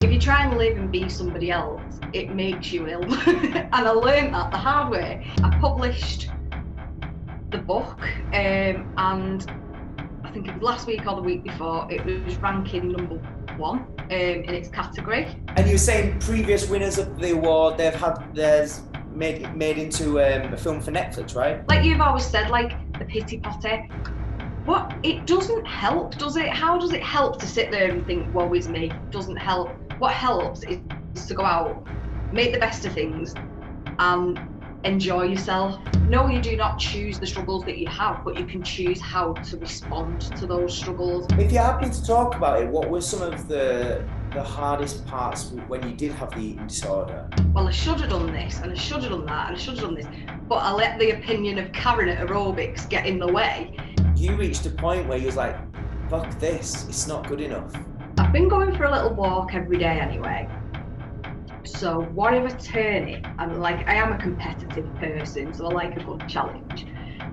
If you try and live and be somebody else, it makes you ill. And I learned that the hard way. I published the book and I think it was last week or the week before, it was ranking #1 in its category. And you were saying previous winners of the award, there's made into a film for Netflix, right? Like you've always said, like the pity potty. What, it doesn't help, does it? How does it help to sit there and think, woe is me? It doesn't help. What helps is to go out, make the best of things, and enjoy yourself. No, you do not choose the struggles that you have, but you can choose how to respond to those struggles. If you're happy to talk about it, what were some of the hardest parts when you did have the eating disorder? Well, I should have done this, and I should have done that, and I should have done this, but I let the opinion of Karen at aerobics get in the way. You reached a point where you was like, fuck this, it's not good enough. I've been going for a little walk every day anyway. So whatever turn it, I am a competitive person, so I like a good challenge.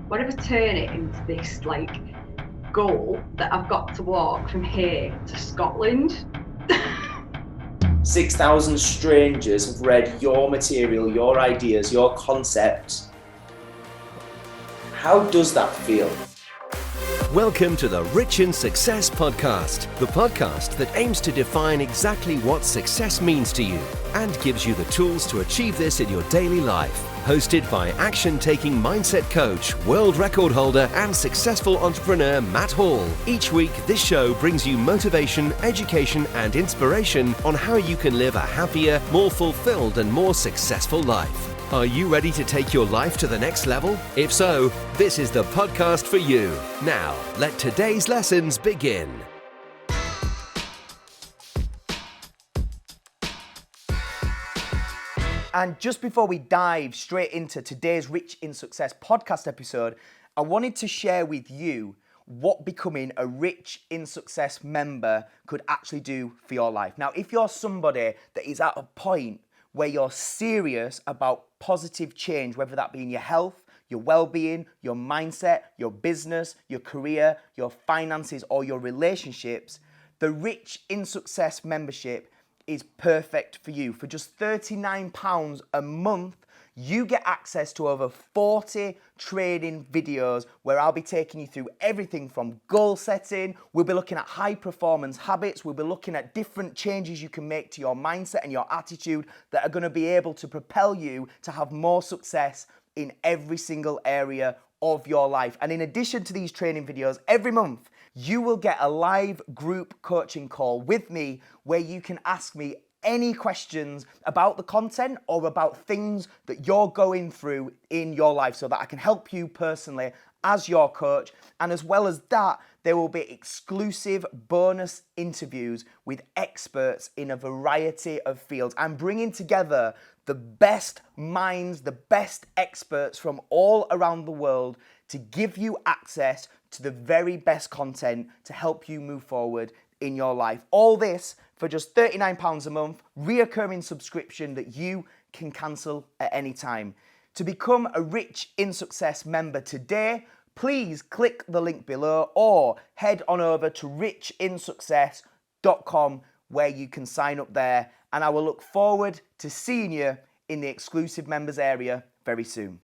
Whatever turn it into this goal that I've got to walk from here to Scotland. 6,000 strangers have read your material, your ideas, your concepts. How does that feel? Welcome to the Rich in Success podcast, the podcast that aims to define exactly what success means to you and gives you the tools to achieve this in your daily life. Hosted by action-taking mindset coach, world record holder and successful entrepreneur Matt Hall. Each week, this show brings you motivation, education and inspiration on how you can live a happier, more fulfilled and more successful life. Are you ready to take your life to the next level? If so, this is the podcast for you. Now, let today's lessons begin. And just before we dive straight into today's Rich in Success podcast episode, I wanted to share with you what becoming a Rich in Success member could actually do for your life. Now, if you're somebody that is at a point where you're serious about positive change, whether that be in your health, your well-being, your mindset, your business, your career, your finances, or your relationships, the Rich in Success membership is perfect for you. For just £39 a month, you get access to over 40 training videos where I'll be taking you through everything from goal setting. We'll be looking at high performance habits. We'll be looking at different changes you can make to your mindset and your attitude that are going to be able to propel you to have more success in every single area of your life. And in addition to these training videos, every month you will get a live group coaching call with me where you can ask me any questions about the content or about things that you're going through in your life so that I can help you personally as your coach. And as well as that, there will be exclusive bonus interviews with experts in a variety of fields. I'm bringing together the best minds, the best experts from all around the world to give you access to the very best content to help you move forward in your life. All this for just £39 a month, reoccurring subscription that you can cancel at any time. To become a Rich in Success member today, please click the link below or head on over to richinsuccess.com where you can sign up there, and I will look forward to seeing you in the exclusive members area very soon.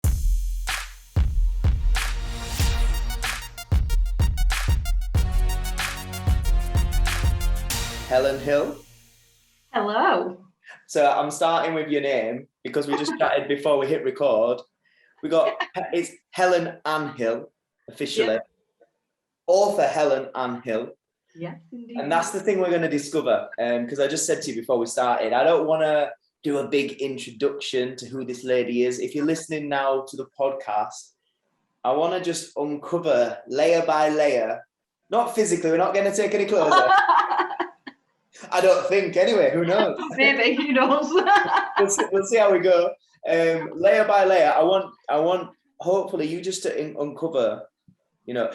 Helen Hill. Hello. So I'm starting with your name because we just chatted before we hit record. It's Helen Ann Hill, officially. Yeah. Author Helen Ann Hill. Yes, indeed. And that's the thing we're going to discover. Because I just said to you before we started, I don't want to do a big introduction to who this lady is. If you're listening now to the podcast, I want to just uncover layer by layer. Not physically, we're not going to take any clothes off. I don't think, anyway, who knows? Maybe, who knows? We'll see how we go. Layer by layer, I want hopefully you just to uncover,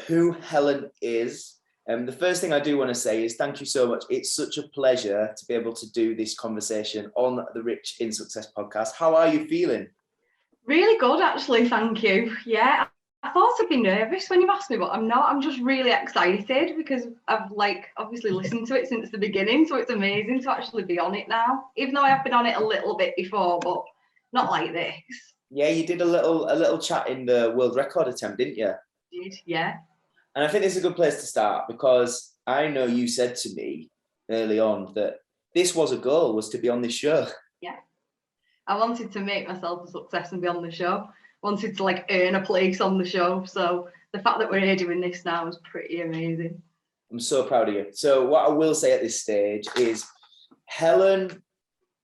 who Helen is. The first thing I do want to say is thank you so much. It's such a pleasure to be able to do this conversation on the Rich in Success podcast. How are you feeling? Really good, actually, thank you. Yeah, thought I'd be nervous when you asked me, but I'm not. I'm just really excited because I've like obviously listened to it since the beginning, so it's amazing to actually be on it now. Even though I have been on it a little bit before, but not like this. Yeah, you did a little chat in the world record attempt, didn't you? Did, yeah. And I think this is a good place to start because I know you said to me early on that this was a goal, was to be on this show. Yeah. I wanted to make myself a success and be on the show. Wanted to like earn a place on the show. So the fact that we're here doing this now is pretty amazing. I'm so proud of you. So what I will say at this stage is Helen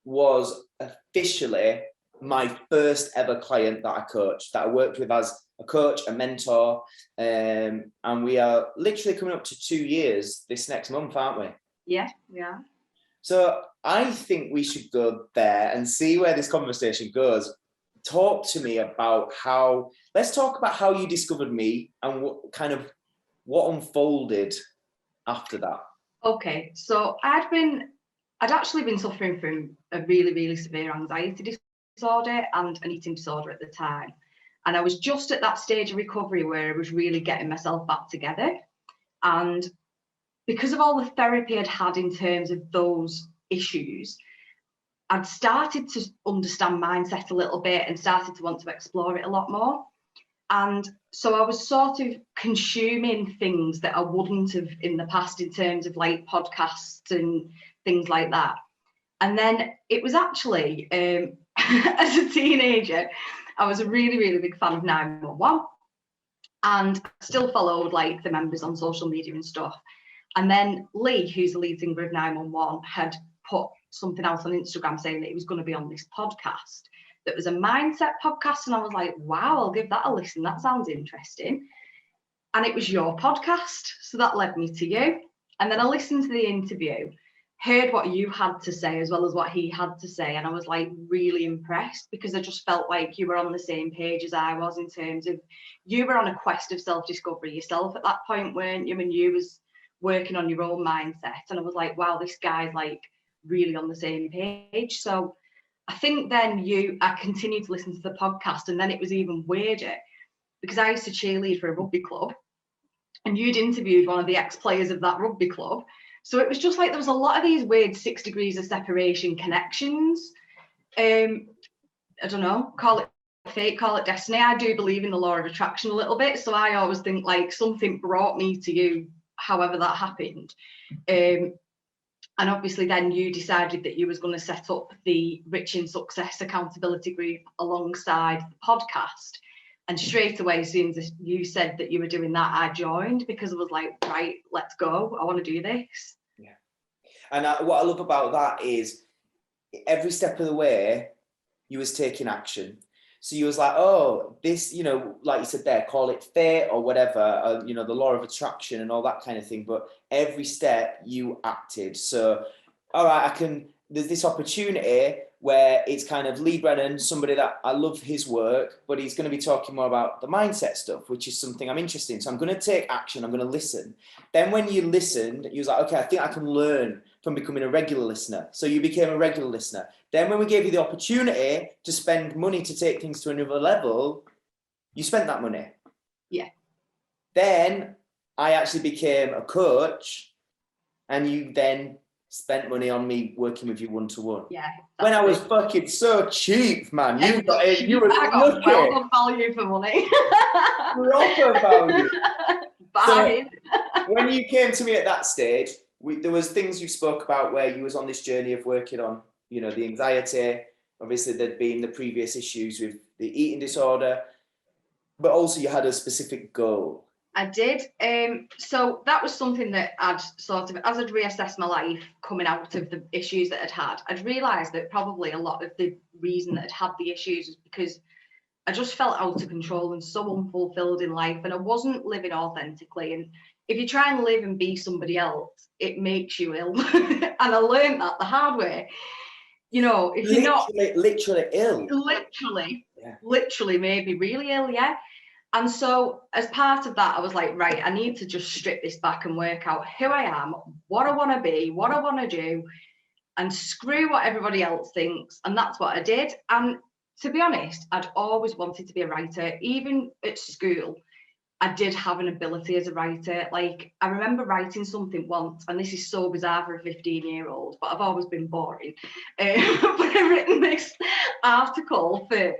was officially my first ever client that I coached, that I worked with as a coach, a mentor, and we are literally coming up to 2 years this next month, aren't we? Yeah, yeah. So I think we should go there and see where this conversation goes. Talk to me about let's talk about how you discovered me and what unfolded after that. Okay, so I'd actually been suffering from a really, really severe anxiety disorder and an eating disorder at the time. And I was just at that stage of recovery where I was really getting myself back together. And because of all the therapy I'd had in terms of those issues, I'd started to understand mindset a little bit and started to want to explore it a lot more. And so I was sort of consuming things that I wouldn't have in the past in terms of like podcasts and things like that. And then it was actually, as a teenager, I was a really, really big fan of 911 and still followed like the members on social media and stuff. And then Lee, who's the lead singer of 911, had put something else on Instagram saying that he was going to be on this podcast that was a mindset podcast. And I was like, wow, I'll give that a listen. That sounds interesting. And it was your podcast. So that led me to you. And then I listened to the interview, heard what you had to say as well as what he had to say. And I was like really impressed because I just felt like you were on the same page as I was in terms of you were on a quest of self-discovery yourself at that point, weren't you? And you was working on your own mindset. And I was like, wow, this guy's like really on the same page. So I think then I continued to listen to the podcast, and then it was even weirder because I used to cheerlead for a rugby club and you'd interviewed one of the ex-players of that rugby club. So it was just like there was a lot of these weird 6 degrees of separation connections. I don't know, call it fate, call it destiny. I do believe in the law of attraction a little bit. So I always think like something brought me to you, however that happened. And obviously then you decided that you was going to set up the Rich in Success accountability group alongside the podcast. And straight away, as soon as you said that you were doing that, I joined because I was like, right, let's go. I want to do this. Yeah. And what I love about that is every step of the way, you was taking action. So you was like, oh, this, like you said there, call it fate or whatever, the law of attraction and all that kind of thing. But every step you acted. So, all right, there's this opportunity where it's kind of Lee Brennan, somebody that I love his work, but he's going to be talking more about the mindset stuff, which is something I'm interested in. So I'm going to take action. I'm going to listen. Then when you listened, you was like, okay, I think I can learn from becoming a regular listener. So you became a regular listener. Then when we gave you the opportunity to spend money to take things to another level, you spent that money. Yeah. Then I actually became a coach, and you then spent money on me working with you one-to-one. Yeah. When I was fucking so cheap, man. Yeah, You got it. You were lucky. Well done value for money. Proper value. Bye. So, when you came to me at that stage, there was things you spoke about where you was on this journey of working on, the anxiety. Obviously, there'd been the previous issues with the eating disorder, but also you had a specific goal. I did. So that was something that I'd sort of, as I'd reassessed my life coming out of the issues that I'd had, I'd realised that probably a lot of the reason that I'd had the issues was because I just felt out of control and so unfulfilled in life, and I wasn't living authentically. And if you try and live and be somebody else, it makes you ill. And I learned that the hard way. If you're not literally ill, literally maybe really ill, yeah. And so as part of that, I was like, right, I need to just strip this back and work out who I am, what I want to be, what I want to do, and screw what everybody else thinks. And that's what I did. And to be honest, I'd always wanted to be a writer, even at school. I did have an ability as a writer. Like, I remember writing something once, and this is so bizarre for a 15-year-old, but I've always been boring. But I've written this article for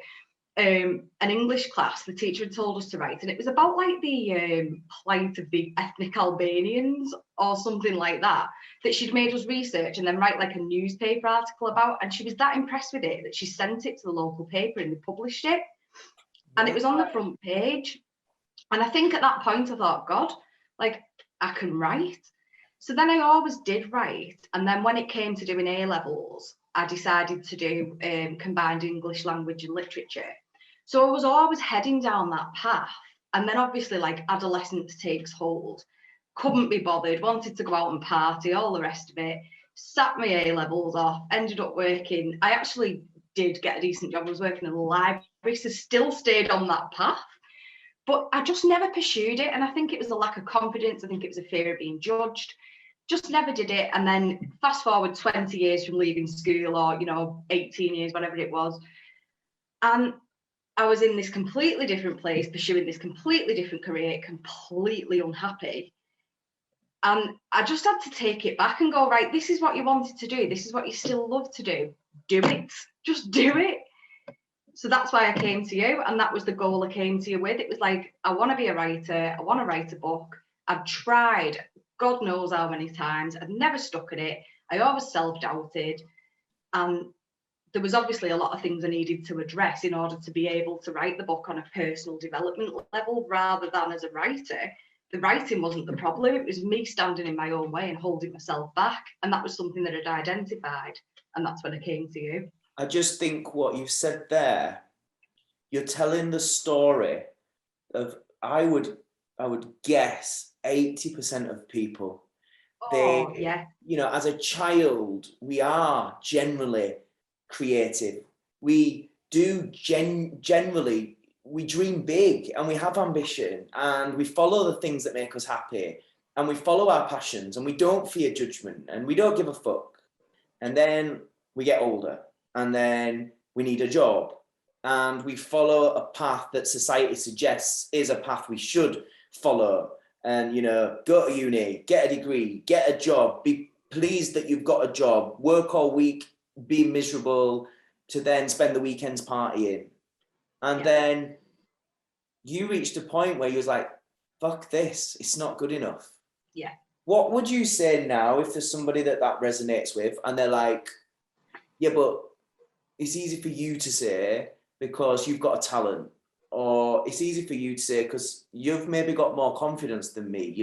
an English class. The teacher had told us to write, and it was about like the plight of the ethnic Albanians or something like that, that she'd made us research and then write like a newspaper article about. And she was that impressed with it that she sent it to the local paper and they published it. And it was on the front page. And I think at that point I thought, God, like, I can write. So then I always did write. And then when it came to doing A-levels, I decided to do combined English language and literature. So I was always heading down that path. And then obviously, like, adolescence takes hold. Couldn't be bothered, wanted to go out and party, all the rest of it. Sat my A-levels off, ended up working. I actually did get a decent job. I was working in a library, so still stayed on that path. But I just never pursued it. And I think it was a lack of confidence. I think it was a fear of being judged. Just never did it. And then fast forward 20 years from leaving school, or, 18 years, whatever it was. And I was in this completely different place, pursuing this completely different career, completely unhappy. And I just had to take it back and go, right, this is what you wanted to do. This is what you still love to do. Do it. Just do it. So that's why I came to you, and that was the goal I came to you with. It was like, I want to be a writer. I want to write a book. I've tried God knows how many times. I've never stuck at it. I always self-doubted. And there was obviously a lot of things I needed to address in order to be able to write the book on a personal development level rather than as a writer. The writing wasn't the problem. It was me standing in my own way and holding myself back. And that was something that I'd identified. And that's when I came to you. I just think what you've said there, you're telling the story of, I would guess 80% of people. Yeah. As a child, we are generally creative. We do generally, we dream big and we have ambition and we follow the things that make us happy and we follow our passions and we don't fear judgment and we don't give a fuck. And then we get older and then we need a job and we follow a path that society suggests is a path we should follow. And, go to uni, get a degree, get a job, be pleased that you've got a job, work all week, be miserable, to then spend the weekends partying. And then you reached a point where you was like, fuck this, it's not good enough. Yeah. What would you say now if there's somebody that resonates with and they're like, yeah, but it's easy for you to say because you've got a talent, or it's easy for you to say because you've maybe got more confidence than me,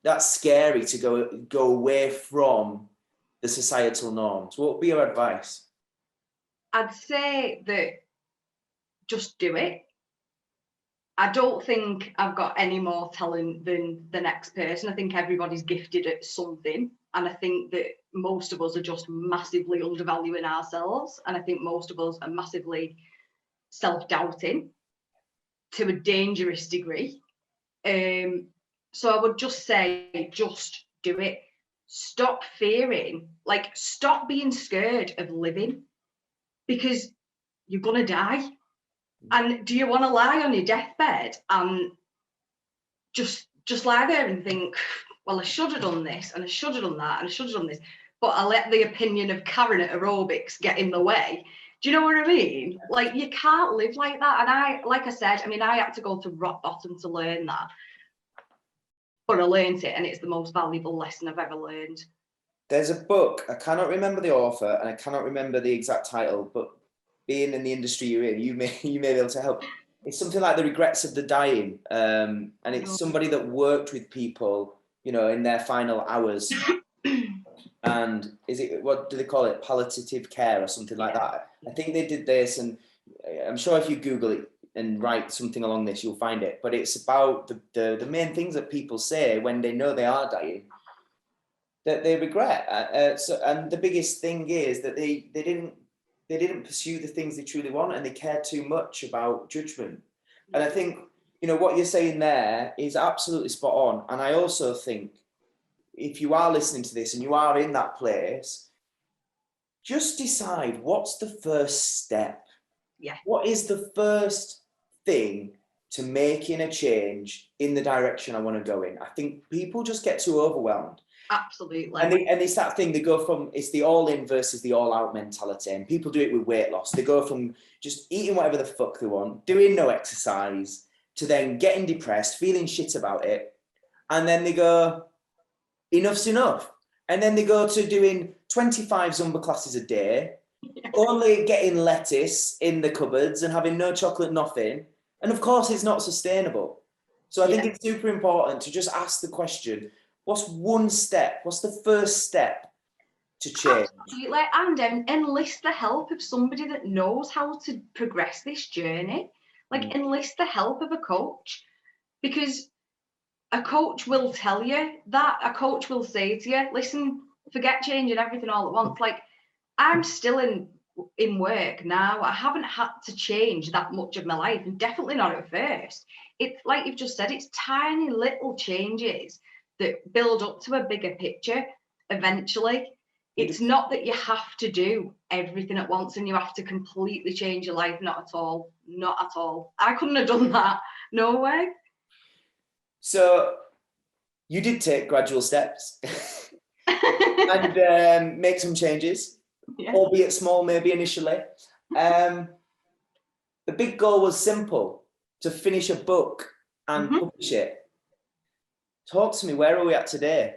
that's scary to go away from the societal norms. What would be your advice? I'd say that just do it. I don't think I've got any more talent than the next person. I think everybody's gifted at something. And I think that most of us are just massively undervaluing ourselves. And I think most of us are massively self-doubting to a dangerous degree. So I would just say, just do it. Stop fearing, stop being scared of living, because you're going to die. And do you want to lie on your deathbed and just lie there and think, well, I should have done this and I should have done that and I should have done this, but I let the opinion of Karen at aerobics get in the way? Do you know what I mean? You can't live like that. And I had to go to rock bottom to learn that. But I learned it, and it's the most valuable lesson I've ever learned. There's a book, I cannot remember the author, and I cannot remember the exact title, but being in the industry you're in, you may be able to help. It's something like The Regrets of the Dying, and it's somebody that worked with people, in their final hours. And what do they call it? Palliative care or something like that. I think they did this, and I'm sure if you Google it and write something along this, you'll find it. But it's about the main things that people say when they know they are dying, that they regret. And the biggest thing is that they didn't pursue the things they truly want, and they cared too much about judgment. And I think, what you're saying there is absolutely spot on. And I also think if you are listening to this and you are in that place, just decide what's the first step. Yeah. What is the first thing to making a change in the direction I want to go in. I think people just get too overwhelmed. Absolutely. And it's that thing, they go from, it's the all in versus the all out mentality. And people do it with weight loss. They go from just eating whatever the fuck they want, doing no exercise, to then getting depressed, feeling shit about it. And then they go, enough's enough. And then they go to doing 25 Zumba classes a day, only getting lettuce in the cupboards and having no chocolate, nothing. And of course, it's not sustainable. So I think it's super important to just ask the question, what's one step? What's the first step to change? Absolutely. And enlist the help of somebody that knows how to progress this journey. Like, enlist the help of a coach, because a coach will tell you that. A coach will say to you, listen, forget changing everything all at once. Like, I'm still in work now. I haven't had to change that much of my life, and definitely not at first. It's like you've just said, it's tiny little changes that build up to a bigger picture eventually. It's not that you have to do everything at once and you have to completely change your life. Not at all. Not at all. I couldn't have done that. No way. So you did take gradual steps and make some changes, albeit small, maybe initially. The big goal was simple, to finish a book and publish it. Talk to me, where are we at today?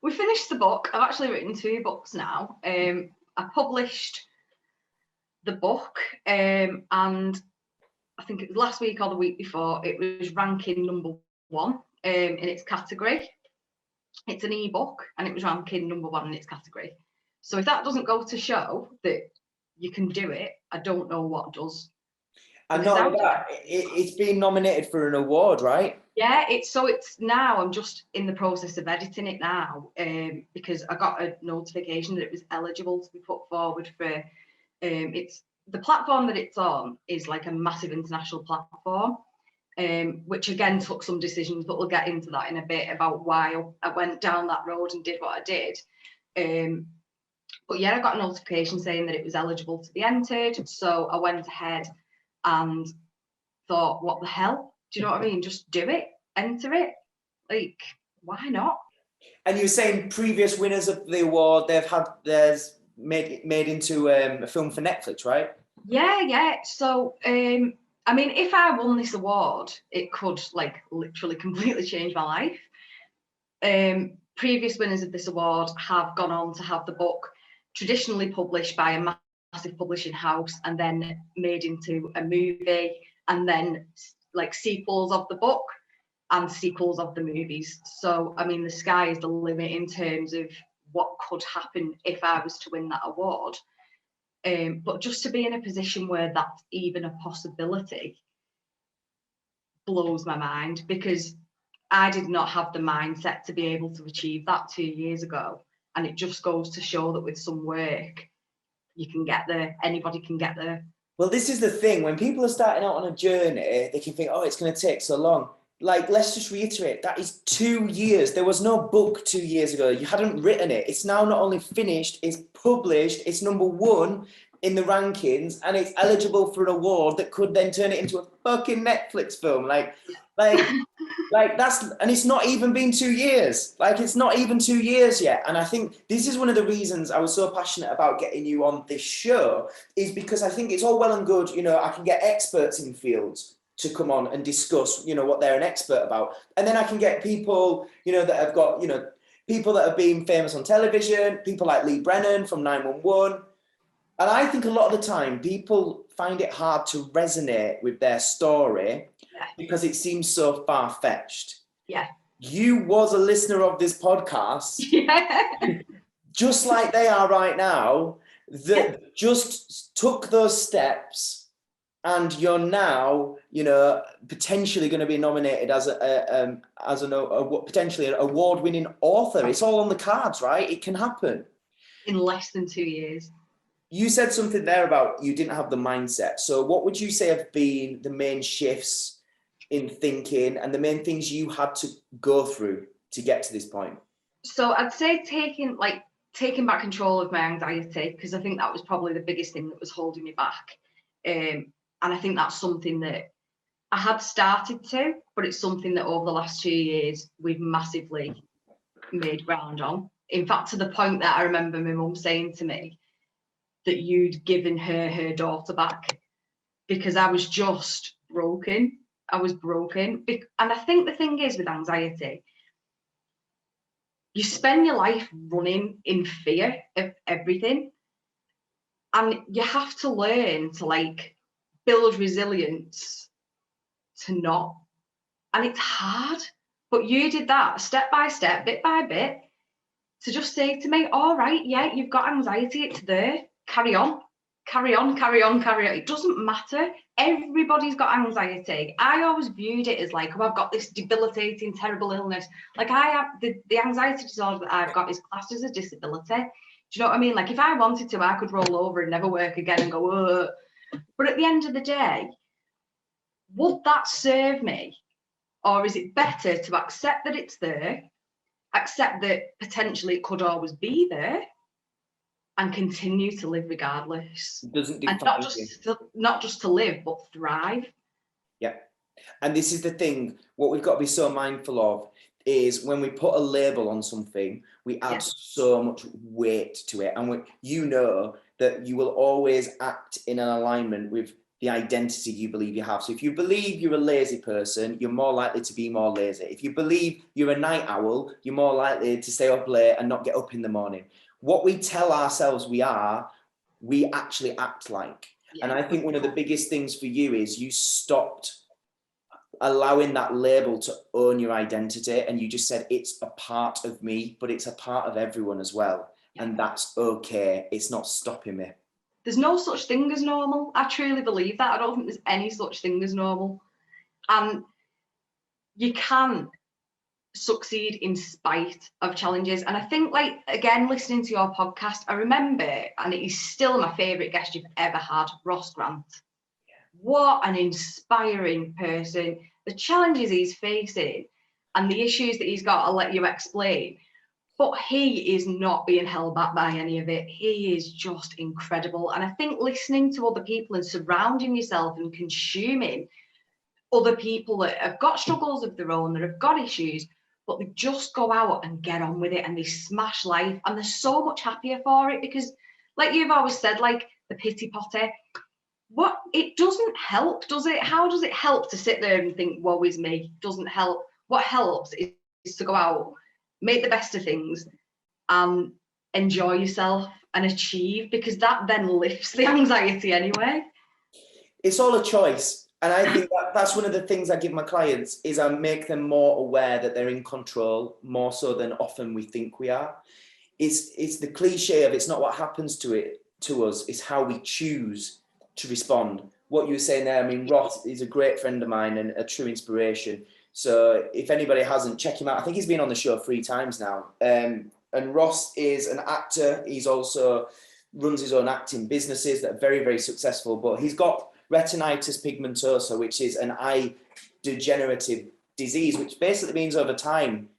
We finished the book. I've actually written 2 books now. I published the book and I think it was last week or the week before, it was ranking number 1 in its category. It's an ebook and it was ranking number 1 in its category. So if that doesn't go to show that you can do it, I don't know what does. And not only that, it's been nominated for an award, right? Yeah, it's now, I'm just in the process of editing it now, because I got a notification that it was eligible to be put forward for, it's the platform that it's on is like a massive international platform, which again took some decisions, but we'll get into that in a bit about why I went down that road and did what I did. But yeah, I got a notification saying that it was eligible to be entered, so I went ahead and thought, what the hell? Do you know what I mean? Just do it, enter it. Like, why not? And you were saying previous winners of the award, there's made into a film for Netflix, right? Yeah. So, I mean, if I won this award, it could like literally completely change my life. Previous winners of this award have gone on to have the book traditionally published by a massive publishing house and then made into a movie, and then like sequels of the book and sequels of the movies. So, I mean, the sky is the limit in terms of what could happen if I was to win that award. But just to be in a position where that's even a possibility blows my mind, because I did not have the mindset to be able to achieve that 2 years ago. And it just goes to show that with some work, you can get there. Anybody can get there. Well, this is the thing. When people are starting out on a journey, they can think, oh, it's going to take so long. Like, let's just reiterate, that is 2 years. There was no book 2 years ago. You hadn't written it. It's now not only finished, it's published, it's number 1 in the rankings, and it's eligible for an award that could then turn it into a fucking Netflix film. Like that's, and it's not even been 2 years. Like, it's not even 2 years yet. And I think this is one of the reasons I was so passionate about getting you on this show, is because I think it's all well and good, you know, I can get experts in fields to come on and discuss, you know, what they're an expert about. And then I can get people, you know, that have got, you know, people that have been famous on television, people like Lee Brennan from 911. And I think a lot of the time people find it hard to resonate with their story because it seems so far-fetched. Yeah. You was a listener of this podcast, just like they are right now, that just took those steps, and you're now, you know, potentially going to be nominated as a potentially an award-winning author. It's all on the cards, right? It can happen. In less than 2 years. You said something there about you didn't have the mindset. So what would you say have been the main shifts in thinking and the main things you had to go through to get to this point? So I'd say taking back control of my anxiety, because I think that was probably the biggest thing that was holding me back. And I think that's something that I had started to, but it's something that over the last 2 years we've massively made ground on. In fact, to the point that I remember my mum saying to me that you'd given her daughter back because I was just broken. I was broken. And I think the thing is with anxiety, you spend your life running in fear of everything. And you have to learn to like build resilience to not. And it's hard. But you did that step by step, bit by bit, to just say to me, all right, yeah, you've got anxiety, it's there. Carry on, carry on, carry on, carry on. It doesn't matter. Everybody's got anxiety. I always viewed it as like, oh, I've got this debilitating, terrible illness. Like I have the anxiety disorder that I've got is classed as a disability. Do you know what I mean? Like if I wanted to, I could roll over and never work again and go, ugh. But at the end of the day, would that serve me? Or is it better to accept that it's there, accept that potentially it could always be there, and continue to live regardless? It doesn't and not just to live, but thrive. Yeah. And this is the thing, what we've got to be so mindful of is when we put a label on something, we add so much weight to it. And you know that you will always act in an alignment with the identity you believe you have. So if you believe you're a lazy person, you're more likely to be more lazy. If you believe you're a night owl, you're more likely to stay up late and not get up in the morning. What we tell ourselves we are, we actually act like. Yeah. And I think one of the biggest things for you is you stopped allowing that label to own your identity, and you just said it's a part of me, but it's a part of everyone as well. Yeah. And that's okay. It's not stopping me. There's no such thing as normal. I truly believe that. I don't think there's any such thing as normal. And you can succeed in spite of challenges. And I think, like, again, listening to your podcast, I remember, and it is still my favourite guest you've ever had, Ross Grant. Yeah. What an inspiring person. The challenges he's facing and the issues that he's got, I'll let you explain. But he is not being held back by any of it. He is just incredible. And I think listening to other people and surrounding yourself and consuming other people that have got struggles of their own, that have got issues, but they just go out and get on with it and they smash life. And they're so much happier for it because, like you've always said, like the pity potty, it doesn't help, does it? How does it help to sit there and think, woe is me? Doesn't help. What helps is to go out, make the best of things, and enjoy yourself and achieve, because that then lifts the anxiety anyway. It's all a choice. And I think that's one of the things I give my clients is I make them more aware that they're in control, more so than often we think we are. It's the cliche of it's not what happens to us, it's how we choose to respond. What you were saying there, I mean, Ross is a great friend of mine and a true inspiration. So if anybody hasn't, check him out. I think he's been on the show 3 times now. And Ross is an actor. He's also runs his own acting businesses that are very, very successful. But he's got retinitis pigmentosa, which is an eye degenerative disease, which basically means over time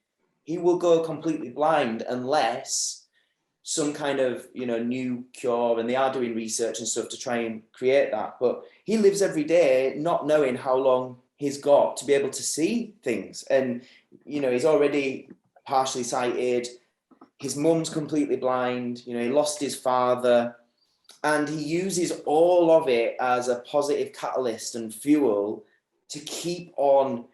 he will go completely blind unless some kind of, new cure, and they are doing research and stuff to try and create that. But he lives every day not knowing how long he's got to be able to see things. And, he's already partially sighted. His mum's completely blind. He lost his father. And he uses all of it as a positive catalyst and fuel to keep on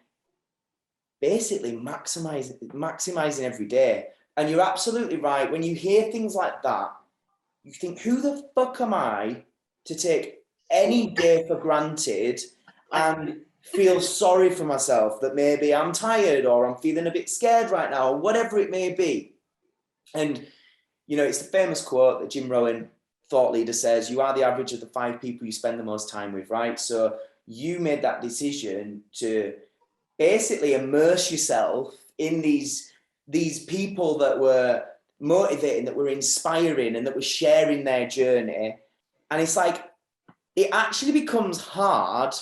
basically maximizing every day. And you're absolutely right. When you hear things like that, you think, who the fuck am I to take any day for granted and feel sorry for myself that maybe I'm tired or I'm feeling a bit scared right now or whatever it may be. And, it's the famous quote that Jim Rohn, thought leader, says, you are the average of the 5 people you spend the most time with, right? So you made that decision to basically immerse yourself in these people that were motivating, that were inspiring, and that were sharing their journey. And it's like, it actually becomes hard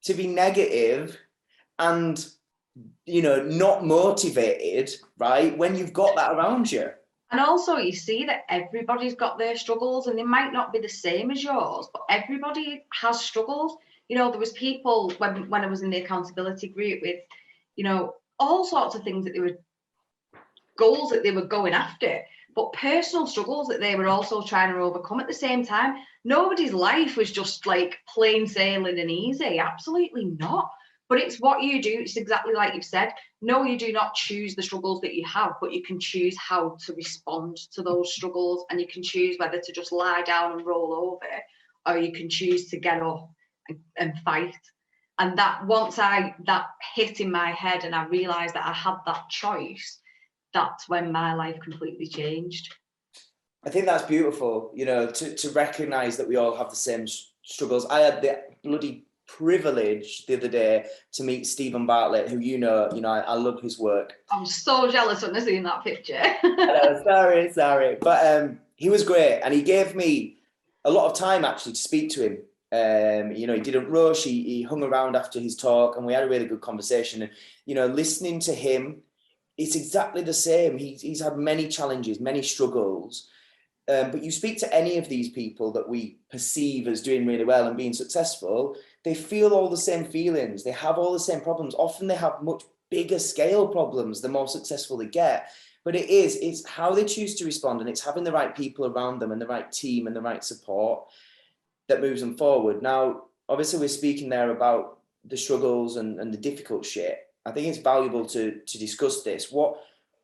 to be negative and, not motivated, right? When you've got that around you. And also you see that everybody's got their struggles and they might not be the same as yours, but everybody has struggles. You know, there was people when I was in the accountability group with, you know, all sorts of things that they were goals that they were going after, but personal struggles that they were also trying to overcome at the same time. Nobody's life was just like plain sailing and easy. Absolutely not. But it's what you do. It's exactly like you've said. No, you do not choose the struggles that you have, but you can choose how to respond to those struggles, and you can choose whether to just lie down and roll over, or you can choose to get up and fight. And that once that hit in my head and I realized that I had that choice, that's when my life completely changed. I think that's beautiful, you know, to recognize that we all have the same struggles. I had the bloody privilege the other day to meet Stephen Bartlett, who I love his work. I'm so jealous when I seen that picture. Sorry. But he was great, and he gave me a lot of time actually to speak to him. He didn't rush. He hung around after his talk, and we had a really good conversation. And, you know, listening to him, it's exactly the same. He's had many challenges, many struggles. But you speak to any of these people that we perceive as doing really well and being successful, they feel all the same feelings. They have all the same problems. Often they have much bigger scale problems the more successful they get. But it's how they choose to respond, and it's having the right people around them and the right team and the right support that moves them forward. Now, obviously, we're speaking there about the struggles and the difficult shit. I think it's valuable to discuss this. What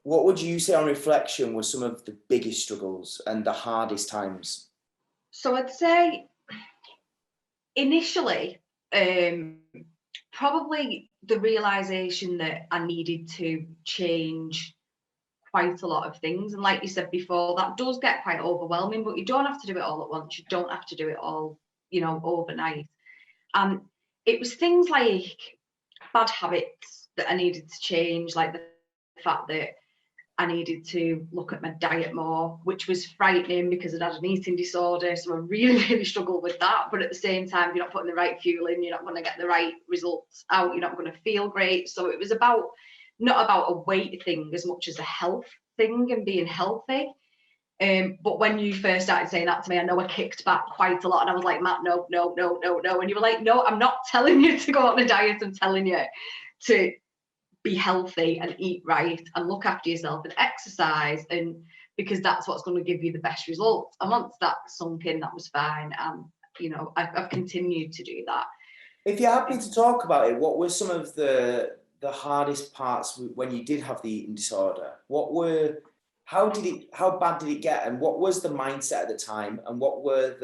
would you say on reflection were some of the biggest struggles and the hardest times? So I'd say initially, probably the realization that I needed to change quite a lot of things. And like you said before, that does get quite overwhelming, but you don't have to do it all at once. You don't have to do it all, you know, overnight. And it was things like bad habits that I needed to change, like the fact that I needed to look at my diet more, which was frightening because I'd had an eating disorder. So I really, really struggled with that. But at the same time, if you're not putting the right fuel in, you're not going to get the right results out. You're not going to feel great. So it was not about a weight thing as much as a health thing and being healthy. But when you first started saying that to me, I know I kicked back quite a lot. And I was like, Matt, no. And you were like, no, I'm not telling you to go on a diet. I'm telling you to be healthy and eat right and look after yourself and exercise, and because that's what's going to give you the best results. And once that sunk in, that was fine. And you know, I've continued to do that. If you're happy to talk about it, what were some of the hardest parts when you did have the eating disorder? How bad did it get, and what was the mindset at the time, and what were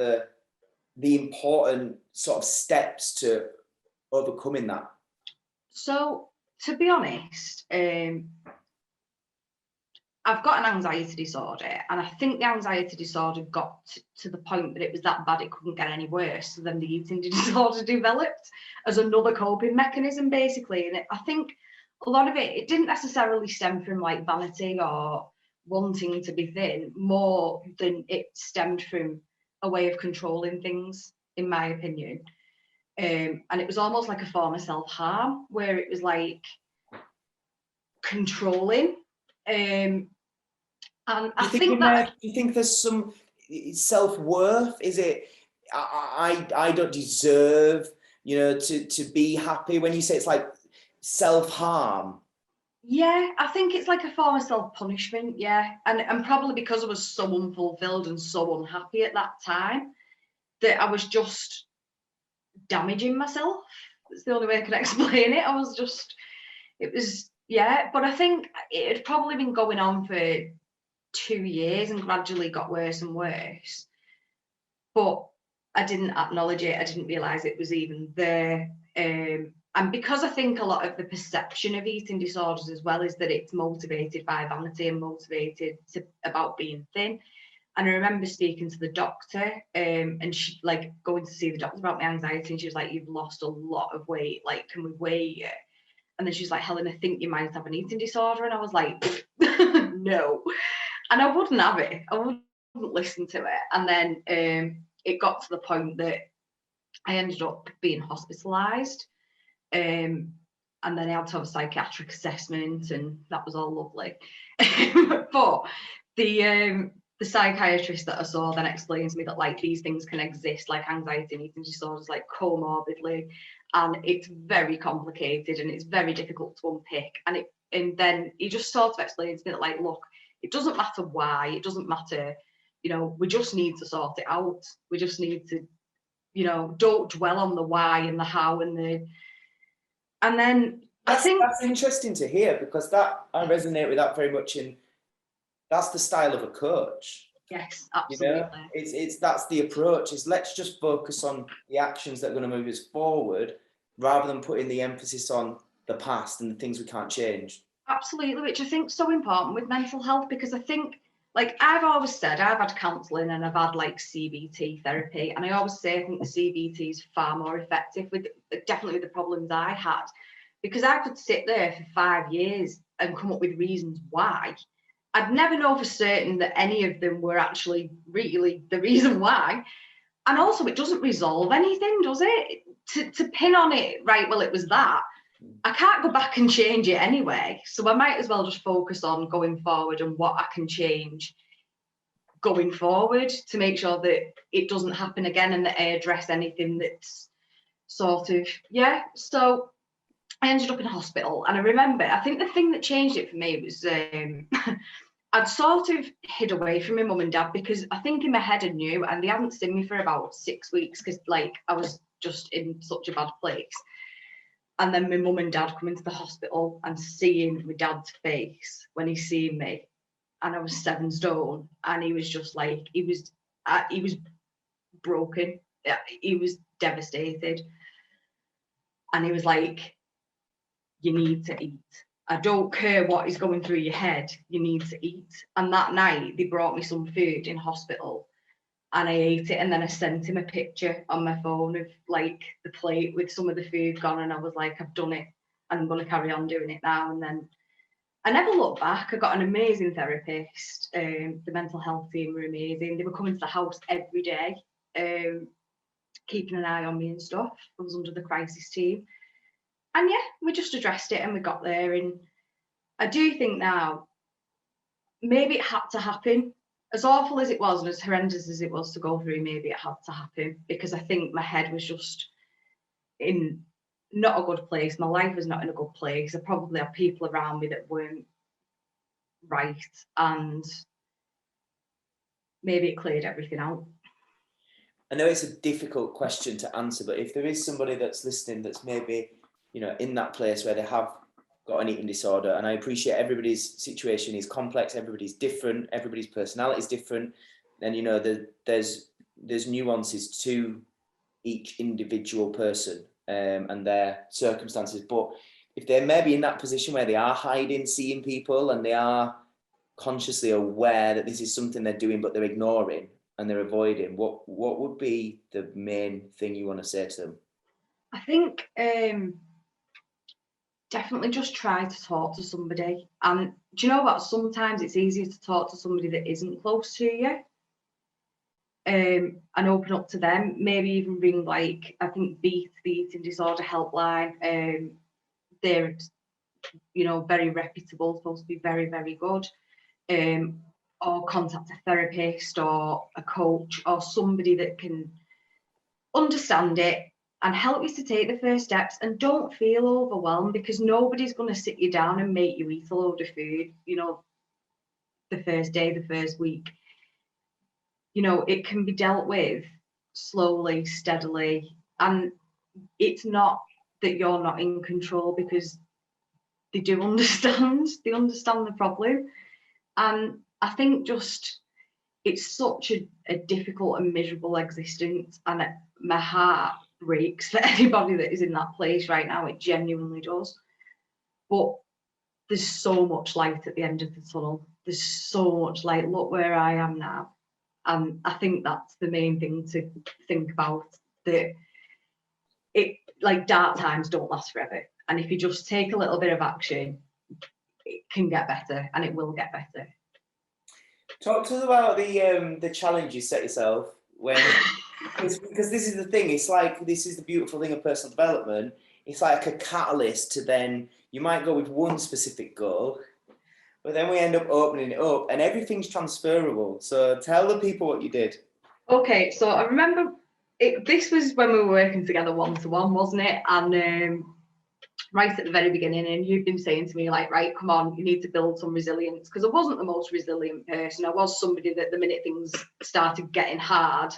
the important sort of steps to overcoming that? So to be honest, I've got an anxiety disorder, and I think the anxiety disorder got to the point that it was that bad it couldn't get any worse. So then the eating disorder developed as another coping mechanism, basically. And I think a lot of it didn't necessarily stem from like vanity or wanting to be thin, more than it stemmed from a way of controlling things, in my opinion. And it was almost like a form of self-harm, where it was like controlling. And I think that... Do you think there's some self-worth? Is it, I don't deserve, to be happy? When you say it's like self-harm. Yeah, I think it's like a form of self-punishment, yeah. And probably because I was so unfulfilled and so unhappy at that time, that I was just damaging myself. That's the only way I can explain it. But I think it had probably been going on for 2 years and gradually got worse and worse. But I didn't acknowledge it. I didn't realise it was even there. And because I think a lot of the perception of eating disorders as well is that it's motivated by vanity and motivated about being thin. And I remember speaking to the doctor, and she like going to see the doctor about my anxiety, and she was like, "You've lost a lot of weight. Like, can we weigh you?" And then she's like, "Helen, I think you might have an eating disorder." And I was like, "No," and I wouldn't have it. I wouldn't listen to it. And then it got to the point that I ended up being hospitalised. And then I had to have a psychiatric assessment, and that was all lovely. But the psychiatrist that I saw then explained to me that like these things can exist, like anxiety and eating disorders, like comorbidly, and it's very complicated and it's very difficult to unpick. And then he just sort of explained to me that like, look, it doesn't matter why, it doesn't matter, you know, we just need to sort it out. We just need to, you know, don't dwell on the why and the how and then that's interesting to hear, because that I resonate with that very much. That's the style of a coach. Yes, absolutely. You know, it's that's the approach, is let's just focus on the actions that are going to move us forward, rather than putting the emphasis on the past and the things we can't change. Absolutely, which I think is so important with mental health, because I think, like I've always said, I've had counselling and I've had like CBT therapy, and I always say I think the CBT is far more effective with definitely with the problems I had, because I could sit there for 5 years and come up with reasons why. I'd never know for certain that any of them were actually really the reason why. And also, it doesn't resolve anything, does it? To pin on it, right, well, it was that. I can't go back and change it anyway. So I might as well just focus on going forward and what I can change going forward to make sure that it doesn't happen again, and that I address anything that's sort of, yeah. So I ended up in hospital, and I remember, I think the thing that changed it for me was I'd sort of hid away from my mum and dad, because I think in my head I knew, and they hadn't seen me for about 6 weeks because like I was just in such a bad place. And then my mum and dad come into the hospital and seeing my dad's face when he's seeing me, and I was 7 stone, and he was just like, he was broken. He was devastated. And he was like, you need to eat. I don't care what is going through your head, you need to eat. And that night they brought me some food in hospital, and I ate it, and then I sent him a picture on my phone of like the plate with some of the food gone, and I was like, I've done it and I'm going to carry on doing it now. And then I never looked back. I got an amazing therapist. The mental health team were amazing. They were coming to the house every day, keeping an eye on me and stuff. I was under the crisis team. And yeah, we just addressed it and we got there. And I do think now, maybe it had to happen. As awful as it was and as horrendous as it was to go through, maybe it had to happen, because I think my head was just in not a good place. My life was not in a good place. I probably had people around me that weren't right, and maybe it cleared everything out. I know it's a difficult question to answer, but if there is somebody that's listening that's maybe, you know, in that place where they have got an eating disorder, and I appreciate everybody's situation is complex, everybody's different, everybody's personality is different, and you know there's nuances to each individual person and their circumstances. But if they're maybe in that position where they are hiding seeing people, and they are consciously aware that this is something they're doing but they're ignoring and they're avoiding, what would be the main thing you want to say to them? I think definitely just try to talk to somebody. And do you know what? Sometimes it's easier to talk to somebody that isn't close to you, and open up to them. Maybe even ring, like, I think BEAT, the Eating Disorder Helpline. They're, you know, very reputable, supposed to be very, very good. Or contact a therapist or a coach or somebody that can understand it and help you to take the first steps. And don't feel overwhelmed, because nobody's going to sit you down and make you eat a load of food, you know, the first day, the first week. You know, it can be dealt with slowly, steadily. And it's not that you're not in control, because they do understand. They understand the problem. And I think just it's such a difficult and miserable existence. And my heart breaks for anybody that is in that place right now. It genuinely does. But there's so much light at the end of the tunnel. There's so much light. Look where I am now. And I think that's the main thing to think about, that it, like, dark times don't last forever. And if you just take a little bit of action, it can get better, and it will get better. Talk to us about the challenge you set yourself when, because this is the thing. It's like, this is the beautiful thing of personal development. It's like a catalyst to then, you might go with one specific goal, But then we end up opening it up and everything's transferable. So tell the people what you did. Okay, so I remember this was when we were working together one-to-one, wasn't it? And right at the very beginning, and you've been saying to me, like, right, come on, you need to build some resilience, because I wasn't the most resilient person. I was somebody that the minute things started getting hard,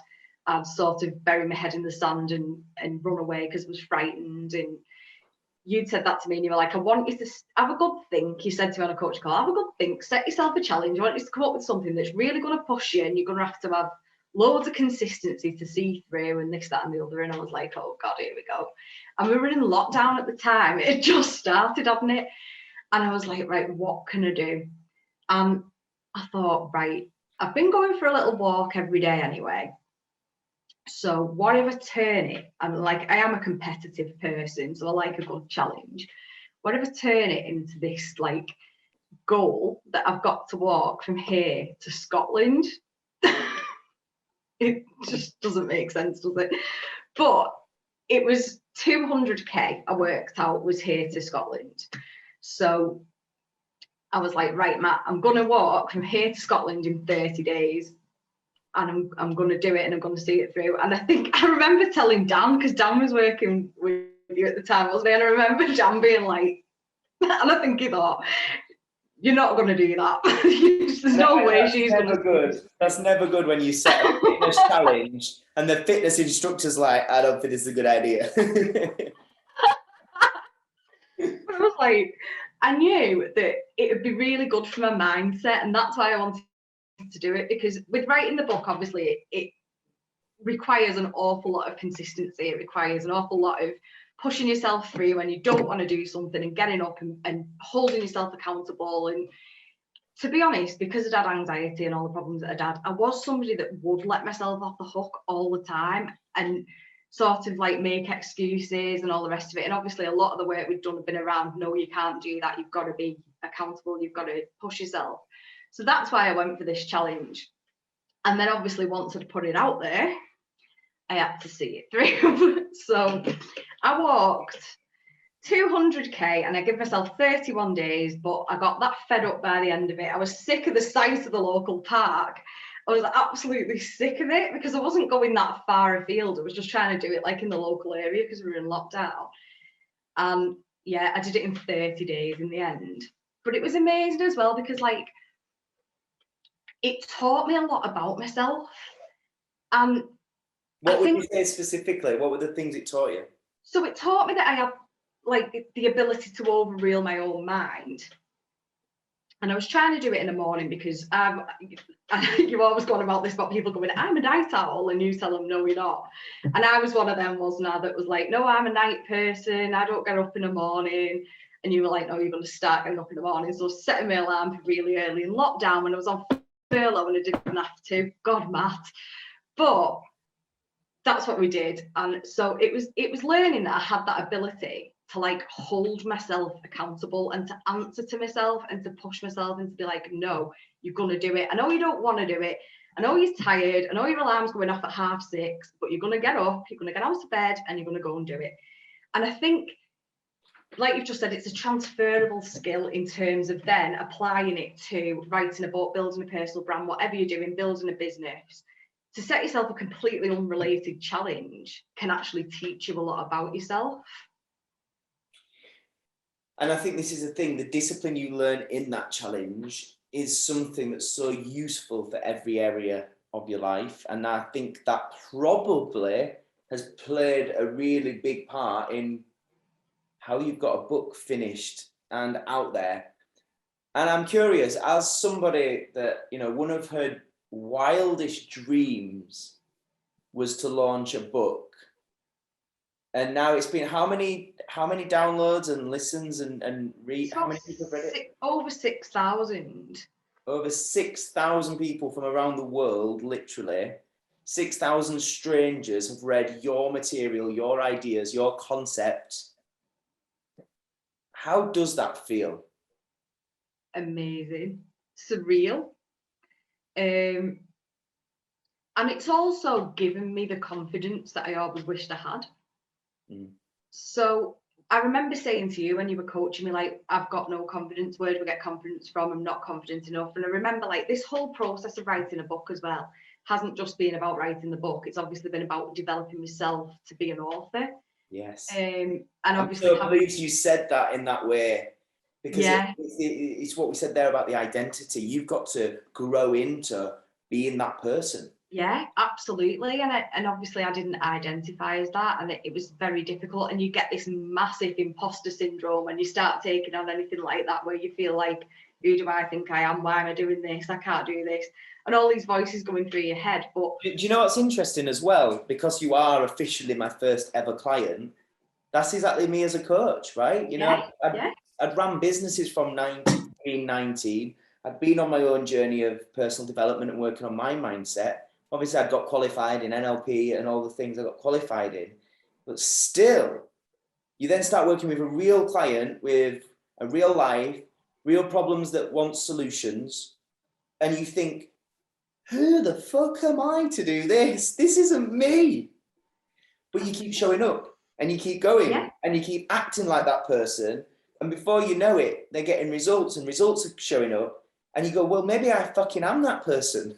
I'd sort of bury my head in the sand and run away because I was frightened. And you'd said that to me, and you were like, I want you to have a good think. You said to me on a coach call, have a good think, set yourself a challenge. I want you to come up with something that's really going to push you, and you're going to have loads of consistency to see through, and this, that, and the other. And I was like, oh God, here we go. And we were in lockdown at the time. It had just started, hadn't it? And I was like, right, what can I do? And I thought, right, I've been going for a little walk every day anyway. So what if I turn it? I am a competitive person, so I like a good challenge. What if I turn it into this like goal that I've got to walk from here to Scotland? It just doesn't make sense, does it? But it was 200k I worked out was here to Scotland. So I was like, right, Matt, I'm going to walk from here to Scotland in 30 days. And I'm going to do it, and I'm going to see it through. And I remember telling Dan, because Dan was working with you at the time, wasn't he? And I remember Dan being like, and I think he thought, you're not going to do that. There's no way she's going to do this. That's never good when you set a fitness challenge and the fitness instructor's like, I don't think this is a good idea. But I was like, I knew that it would be really good for my mindset, and that's why I wanted to do it, because with writing the book, obviously it requires an awful lot of consistency. It requires an awful lot of pushing yourself through when you don't want to do something, and getting up and holding yourself accountable. And to be honest, because I had anxiety and all the problems that I had, I was somebody that would let myself off the hook all the time and sort of like make excuses and all the rest of it. And obviously a lot of the work we've done have been around, no, you can't do that, you've got to be accountable, you've got to push yourself. So that's why I went for this challenge. And then obviously once I'd put it out there, I had to see it through. So I walked 200k and I gave myself 31 days, but I got that fed up by the end of it. I was sick of the sight of the local park. I was absolutely sick of it because I wasn't going that far afield. I was just trying to do it like in the local area because we were in lockdown. And yeah, I did it in 30 days in the end. But it was amazing as well because like it taught me a lot about myself. And what would you say specifically? What were the things it taught you? So it taught me that I have like the ability to overrule my own mind. And I was trying to do it in the morning because you always go on about this, about people going, I'm a night owl, and you tell them, no, you're not. And I was one of them, wasn't I, that was like, no, I'm a night person, I don't get up in the morning. And you were like, no, you're going to start getting up in the morning. So setting my alarm for really early in lockdown when I was on furlough and I didn't have to. God, Matt. But that's what we did. And so it was learning that I had that ability to like hold myself accountable and to answer to myself and to push myself and to be like, no, you're going to do it. I know you don't want to do it. I know you're tired. I know your alarm's going off at 6:30, but you're going to get up, you're going to get out of bed and you're going to go and do it. And I think, like you've just said, it's a transferable skill in terms of then applying it to writing a book, building a personal brand, whatever you're doing, building a business. To set yourself a completely unrelated challenge can actually teach you a lot about yourself. And I think this is the thing, the discipline you learn in that challenge is something that's so useful for every area of your life. And I think that probably has played a really big part in how you've got a book finished and out there. And I'm curious, as somebody that, you know, one of her wildest dreams was to launch a book. And now it's been how many downloads and listens and read? How many people have read it? Over 6,000. Over 6,000 people from around the world, literally. 6,000 strangers have read your material, your ideas, your concept. How does that feel? Amazing. Surreal. And it's also given me the confidence that I always wished I had. So I remember saying to you when you were coaching me, like, I've got no confidence. Where do I get confidence from? I'm not confident enough. And I remember, like, this whole process of writing a book as well hasn't just been about writing the book. It's obviously been about developing myself to be an author. Yes. And I'm obviously, so pleased you said that in that way, because yeah, it's what we said there about the identity. You've got to grow into being that person. yeah, absolutely. And obviously, I didn't identify as that, and it was very difficult. And you get this massive imposter syndrome when you start taking on anything like that, where you feel like, who do I think I am? Why am I doing this? I can't do this. And all these voices going through your head. But Do you know what's interesting as well? Because you are officially my first ever client, that's exactly me as a coach, right? You know, I'd ran businesses from 19. I'd been on my own journey of personal development and working on my mindset. Obviously, I got qualified in NLP and all the things I got qualified in. But still, you then start working with a real client with a real life, real problems that want solutions. And you think, who the fuck am I to do this? This isn't me. But you keep showing up and you keep going and you keep acting like that person. And before you know it, they're getting results and results are showing up. And you go, well, maybe I fucking am that person.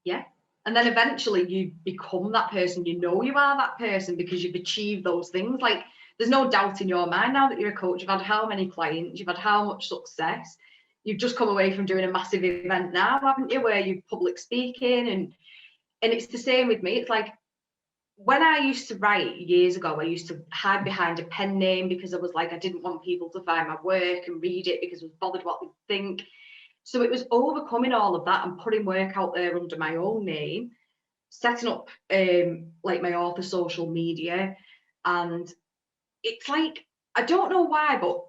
yeah. And then eventually you become that person. You know you are that person because you've achieved those things. Like, there's no doubt in your mind now that you're a coach. You've had how many clients? You've had how much success? You've just come away from doing a massive event now, haven't you, where you're public speaking, and it's the same with me. It's like, when I used to write years ago, I used to hide behind a pen name because I was like, I didn't want people to find my work and read it because I was bothered what they'd think. So it was overcoming all of that and putting work out there under my own name, setting up like my author social media. And it's like, I don't know why, but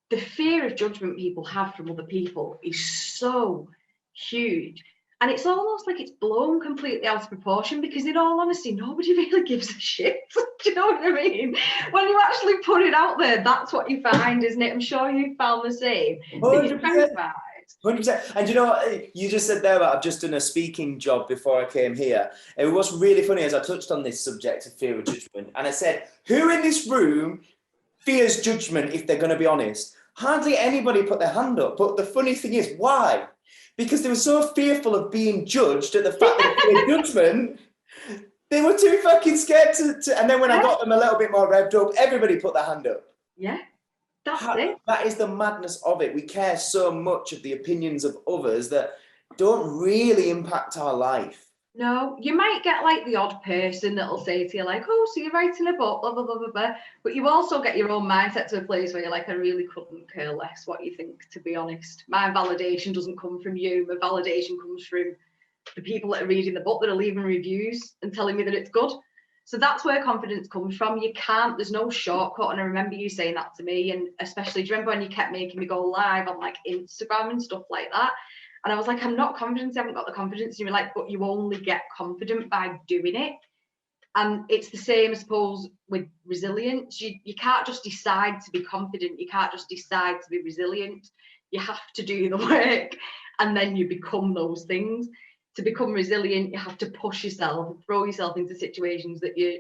the fear of judgment people have from other people is so huge. And it's almost like it's blown completely out of proportion because, in all honesty, nobody really gives a shit. Do you know what I mean? When you actually put it out there, that's what you find, isn't it? I'm sure you found the same. 100%. 100%. And you know what you just said there about I've just done a speaking job before I came here. And what's really funny is I touched on this subject of fear of judgment. And I said, who in this room fears judgment if they're going to be honest? Hardly anybody put their hand up. But the funny thing is, why? Because they were so fearful of being judged at the fact that they feared judgment, they were too fucking scared to. And then when I got them a little bit more revved up, everybody put their hand up. Yeah, that's it. That is the madness of it. We care so much of the opinions of others that don't really impact our life. No, you might get like the odd person that'll say to you like, oh, so you're writing a book, blah, blah, blah, blah, blah. But you also get your own mindset to a place where you're like, I really couldn't care less what you think, to be honest. My validation doesn't come from you. My validation comes from the people that are reading the book, that are leaving reviews and telling me that it's good. So that's where confidence comes from. You can't, there's no shortcut. And I remember you saying that to me. And especially, do you remember when you kept making me go live on like Instagram and stuff like that? And I was like, I'm not confident, I haven't got the confidence. And you were like, but you only get confident by doing it. And it's the same, I suppose, with resilience. You can't just decide to be confident. You can't just decide to be resilient. You have to do the work and then you become those things. To become resilient, you have to push yourself, throw yourself into situations that you're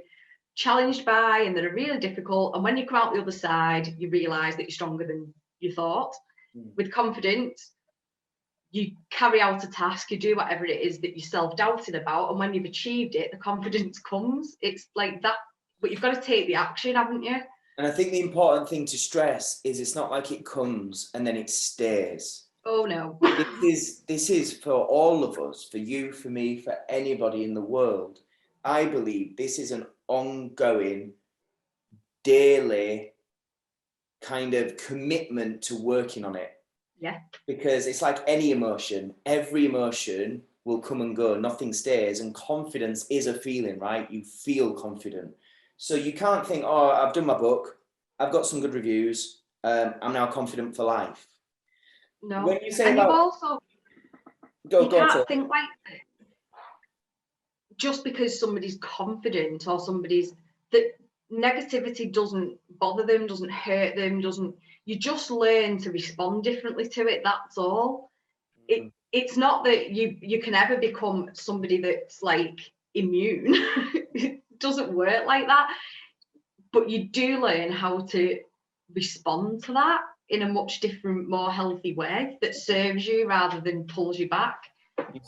challenged by and that are really difficult. And when you come out the other side, you realise that you're stronger than you thought. With confidence, you carry out a task, you do whatever it is that you're self-doubting about, and when you've achieved it, the confidence comes. It's like that, but you've got to take the action, haven't you? And I think the important thing to stress is it's not like it comes and then it stays. Oh no. This is for all of us, for you, for me, for anybody in the world. I believe this is an ongoing, daily kind of commitment to working on it. Yeah. Because it's like any emotion. Every emotion will come and go. Nothing stays. And confidence is a feeling, right? You feel confident. So you can't think, oh, I've done my book. I've got some good reviews. I'm now confident for life. No. When you say and about... you also... You can't think like... Just because somebody's confident or somebody's... that negativity doesn't bother them, doesn't hurt them, doesn't... You just learn to respond differently to it, that's all. It's not that you can ever become somebody that's like immune. It doesn't work like that. But you do learn how to respond to that in a much different, more healthy way that serves you rather than pulls you back.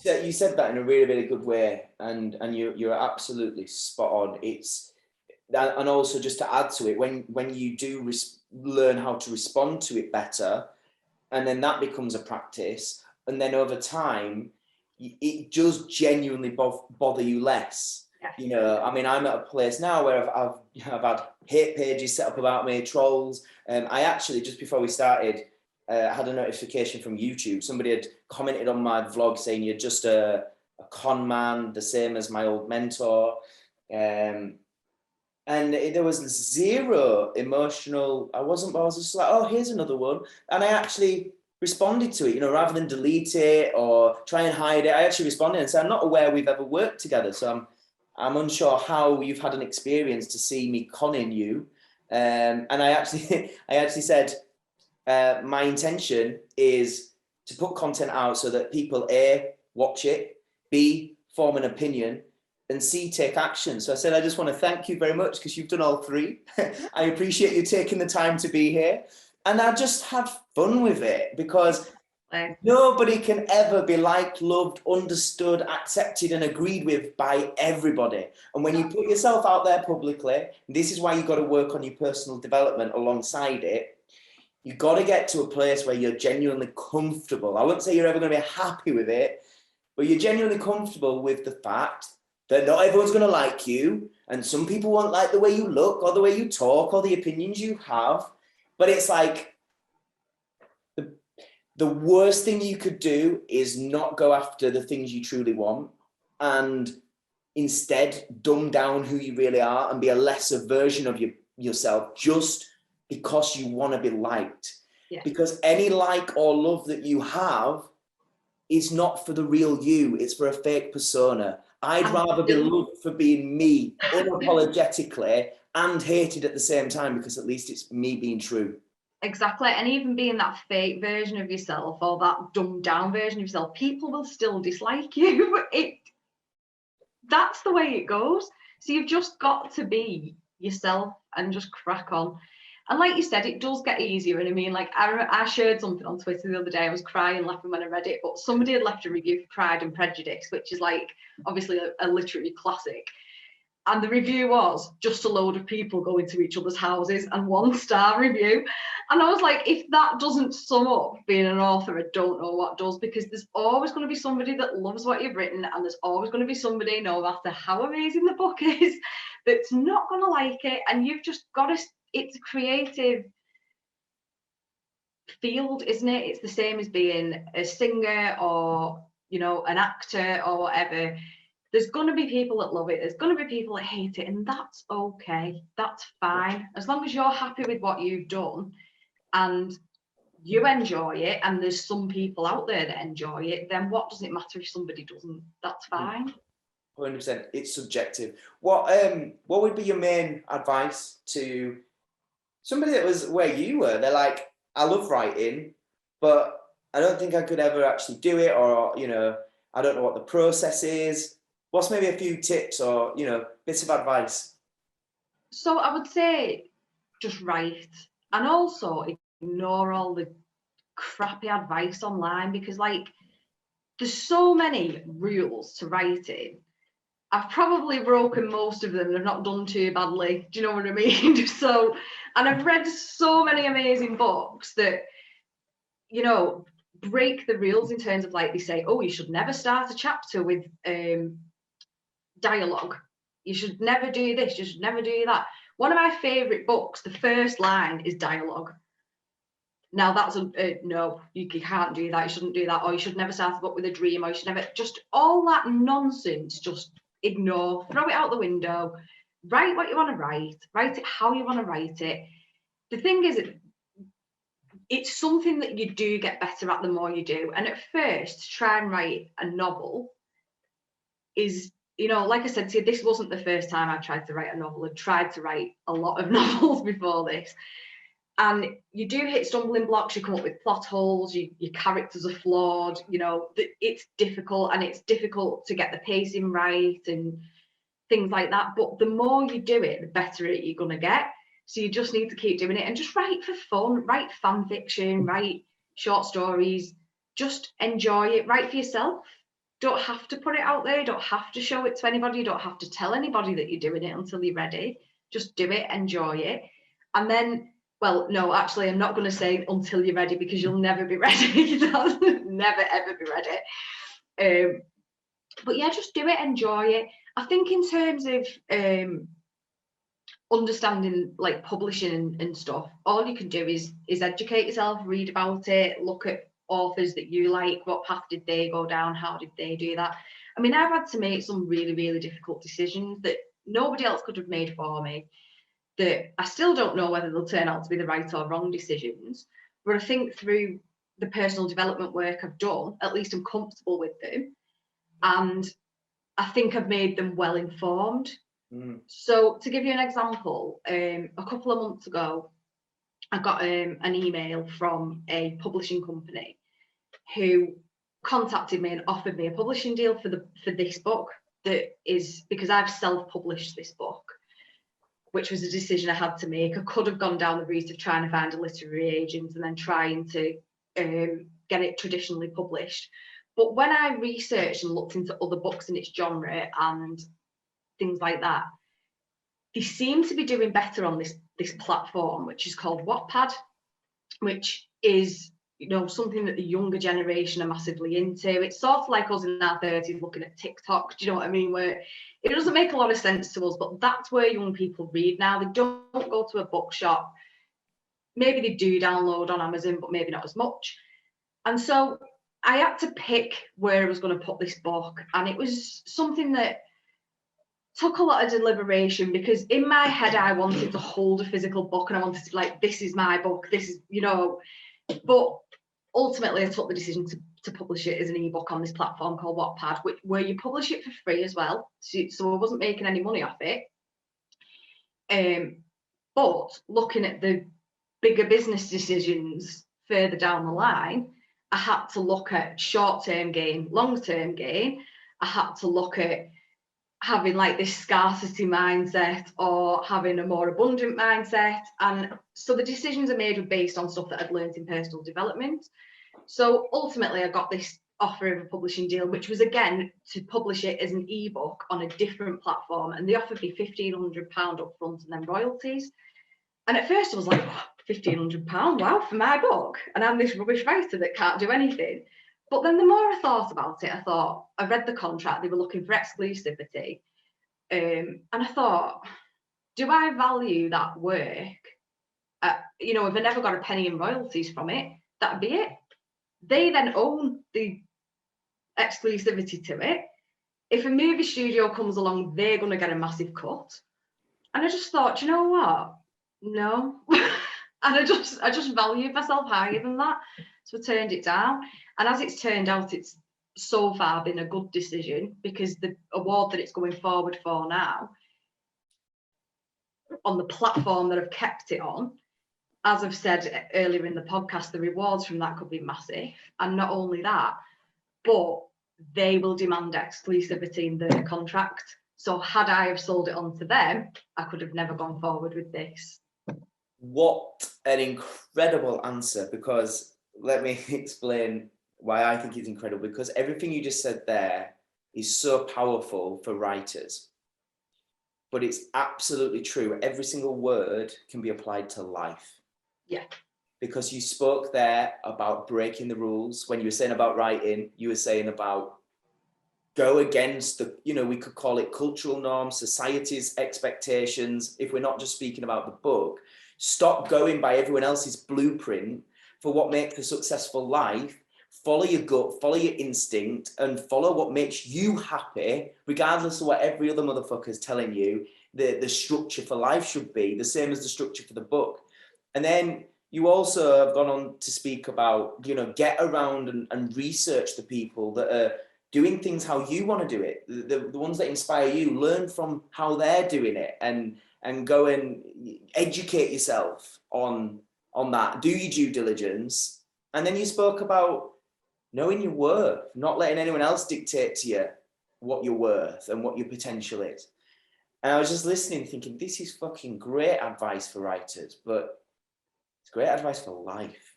You said that in a really, really good way, and you're absolutely spot on. It's that, and also just to add to it, when you do learn how to respond to it better, and then that becomes a practice, and then over time, it does genuinely bother you less. Yeah. You know, I mean, I'm at a place now where I've had hate pages set up about me, trolls. I actually, just before we started, I had a notification from YouTube. Somebody had commented on my vlog saying you're just a con man, the same as my old mentor. And there was zero emotional. I was just like, oh, here's another one. And I actually responded to it, you know, rather than delete it or try and hide it. I actually responded and said, I'm not aware we've ever worked together. So I'm unsure how you've had an experience to see me conning you. And I actually said, my intention is to put content out so that people A, watch it, B, form an opinion, and C, take action. So I said, I just want to thank you very much because you've done all three. I appreciate you taking the time to be here. And I just had fun with it because nobody can ever be liked, loved, understood, accepted, and agreed with by everybody. And when you put yourself out there publicly, this is why you've got to work on your personal development alongside it. You've got to get to a place where you're genuinely comfortable. I wouldn't say you're ever going to be happy with it, but you're genuinely comfortable with the fact that not everyone's going to like you, and some people won't like the way you look or the way you talk or the opinions you have. But it's like the worst thing you could do is not go after the things you truly want and instead dumb down who you really are and be a lesser version of yourself just because you want to be liked. Yeah. Because any like or love that you have is not for the real you, it's for a fake persona. I'd rather be loved for being me unapologetically and hated at the same time, because at least it's me being true. Exactly. And even being that fake version of yourself or that dumbed down version of yourself, people will still dislike you. That's the way it goes. So you've just got to be yourself and just crack on. And like you said, it does get easier. And I mean, like I shared something on Twitter the other day. I was crying laughing when I read it, but somebody had left a review for Pride and Prejudice, which is like obviously a literary classic. And the review was just a load of people going to each other's houses and 1-star review. And I was like, if that doesn't sum up being an author, I don't know what does, because there's always going to be somebody that loves what you've written, and there's always going to be somebody, no matter how amazing the book is, that's not going to like it. And you've just got to, it's a creative field, isn't it? It's the same as being a singer or, you know, an actor or whatever. There's going to be people that love it. There's going to be people that hate it. And that's okay. That's fine. As long as you're happy with what you've done and you enjoy it, and there's some people out there that enjoy it, then what does it matter if somebody doesn't? That's fine. 100%. It's subjective. What would be your main advice to somebody that was where you were? They're like, I love writing, but I don't think I could ever actually do it, or, you know, I don't know what the process is. What's maybe a few tips or, you know, bits of advice? So I would say just write, and also ignore all the crappy advice online, because like there's so many rules to writing. I've probably broken most of them and I've not done too badly. Do you know what I mean? So, and I've read so many amazing books that, you know, break the rules in terms of, like, they say, oh, you should never start a chapter with dialogue. You should never do this. You should never do that. One of my favorite books, the first line is dialogue. Now that's no, you can't do that. You shouldn't do that. Or you should never start a book with a dream. Or you should never, just all that nonsense, just ignore, throw it out the window, write what you want to write it how you want to write it. The thing is, it's something that you do get better at the more you do. And at first, to try and write a novel is, you know, like I said to you, this wasn't the first time I tried to write a novel. I'd tried to write a lot of novels before this. And you do hit stumbling blocks, you come up with plot holes, your characters are flawed, you know, it's difficult, and it's difficult to get the pacing right and things like that. But the more you do it, the better you're going to get. So you just need to keep doing it and just write for fun, write fan fiction, write short stories, just enjoy it, write for yourself. Don't have to put it out there, you don't have to show it to anybody, you don't have to tell anybody that you're doing it until you're ready. Just do it, enjoy it. And then, well, no, actually, I'm not going to say until you're ready, because you'll never be ready. You'll never, ever be ready. But yeah, just do it, enjoy it. I think in terms of understanding like publishing and stuff, all you can do is educate yourself, read about it, look at authors that you like, what path did they go down, how did they do that. I mean, I've had to make some really, really difficult decisions that nobody else could have made for me, that I still don't know whether they'll turn out to be the right or wrong decisions. But I think through the personal development work I've done, at least I'm comfortable with them. And I think I've made them well informed. So to give you an example, a couple of months ago, I got an email from a publishing company who contacted me and offered me a publishing deal for this book, that is because I've self-published this book, which was a decision I had to make. I could have gone down the route of trying to find a literary agent and then trying to get it traditionally published. But when I researched and looked into other books in its genre and things like that, they seem to be doing better on this platform, which is called Wattpad, which is, you know, something that the younger generation are massively into. It's sort of like us in our 30s looking at TikTok, do you know what I mean? Where it doesn't make a lot of sense to us, but that's where young people read now. They don't go to a bookshop. Maybe they do download on Amazon, but maybe not as much. And so I had to pick where I was going to put this book, and it was something that took a lot of deliberation, because in my head I wanted to hold a physical book and I wanted to be like, this is my book, this is, you know, but ultimately I took the decision to publish it as an ebook on this platform called Wattpad, where you publish it for free as well. So I wasn't making any money off it. But looking at the bigger business decisions further down the line, I had to look at short-term gain, long-term gain. I had to look at having like this scarcity mindset or having a more abundant mindset. And so the decisions I made were based on stuff that I'd learned in personal development. So ultimately I got this offer of a publishing deal, which was again to publish it as an ebook on a different platform. And they offered me £1,500 up front and then royalties. And at first I was like, oh, £1,500, wow, for my book. And I'm this rubbish writer that can't do anything. But then the more I thought about it, I read the contract, they were looking for exclusivity. And I thought, do I value that work? You know, if I never got a penny in royalties from it, that'd be it. They then own the exclusivity to it. If a movie studio comes along, they're going to get a massive cut. And I just thought, you know what? No. And I just valued myself higher than that. So I turned it down. And as it's turned out, it's so far been a good decision, because the award that it's going forward for now, on the platform that I've kept it on, as I've said earlier in the podcast, the rewards from that could be massive. And not only that, but they will demand exclusivity in their contract. So had I have sold it on to them, I could have never gone forward with this. What an incredible answer, because let me explain why I think it's incredible, because everything you just said there is so powerful for writers. But it's absolutely true. Every single word can be applied to life. Yeah. Because you spoke there about breaking the rules. When you were saying about writing, you were saying about go against the, you know, we could call it cultural norms, society's expectations. If we're not just speaking about the book, stop going by everyone else's blueprint for what makes a successful life. Follow your gut, follow your instinct, and follow what makes you happy, regardless of what every other motherfucker's telling you the structure for life should be, the same as the structure for the book. And then you also have gone on to speak about, you know, get around and research the people that are doing things how you want to do it, the ones that inspire you, learn from how they're doing it, and go and educate yourself on that, do your due diligence. And then you spoke about knowing your worth, not letting anyone else dictate to you what you're worth and what your potential is. And I was just listening, thinking, this is fucking great advice for writers, but it's great advice for life.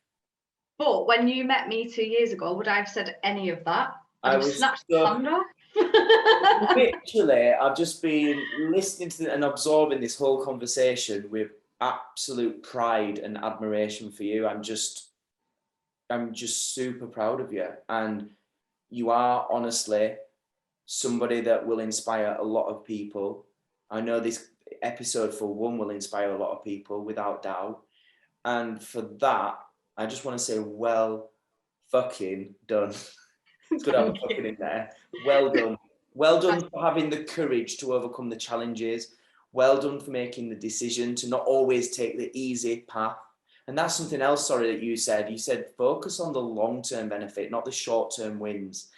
But when you met me 2 years ago, would I have said any of that? I was snatched the hand off. Literally, I've just been listening to and absorbing this whole conversation with absolute pride and admiration for you. I'm just super proud of you. And you are honestly somebody that will inspire a lot of people. I know this episode for one will inspire a lot of people without doubt. And for that, I just want to say, well fucking done. It's good to have a fucking in there. Well done. Well done for having the courage to overcome the challenges. Well done for making the decision to not always take the easy path. And that's something else, sorry, that you said. You said focus on the long-term benefit, not the short-term wins.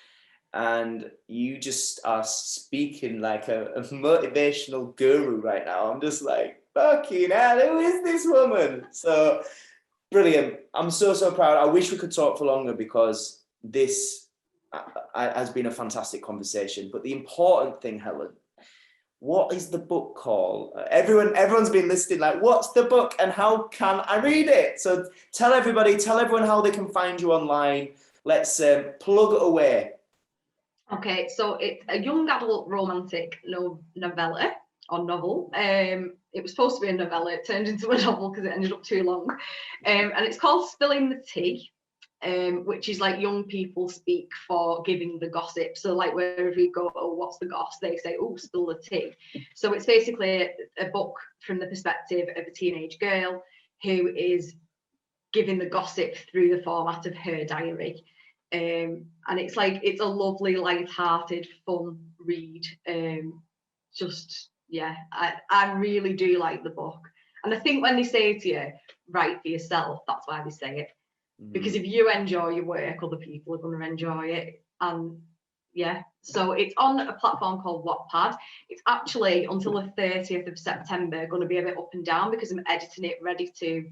And you just are speaking like a motivational guru right now. I'm just like, fucking hell, who is this woman? So brilliant. I'm so proud. I wish we could talk for longer because this has been a fantastic conversation. But the important thing, Helen, what is the book called? Everyone's been listening like, what's the book and how can I read it? So tell everyone how they can find you online. Let's plug it away. Okay, so it's a young adult romantic novella or novel. It was supposed to be a novella. It turned into a novel because it ended up too long. And it's called Spilling the Tea, which is like young people speak for giving the gossip. So like wherever you go, oh, what's the goss? They say, oh, spill the tea. So it's basically a book from the perspective of a teenage girl who is giving the gossip through the format of her diary. And it's a lovely, light-hearted, fun read. I really do like the book. And I think when they say to you, write for yourself, that's why they say it. Because if you enjoy your work, other people are going to enjoy it. And yeah, so it's on a platform called Wattpad. It's actually until the 30th of September going to be a bit up and down because I'm editing it ready to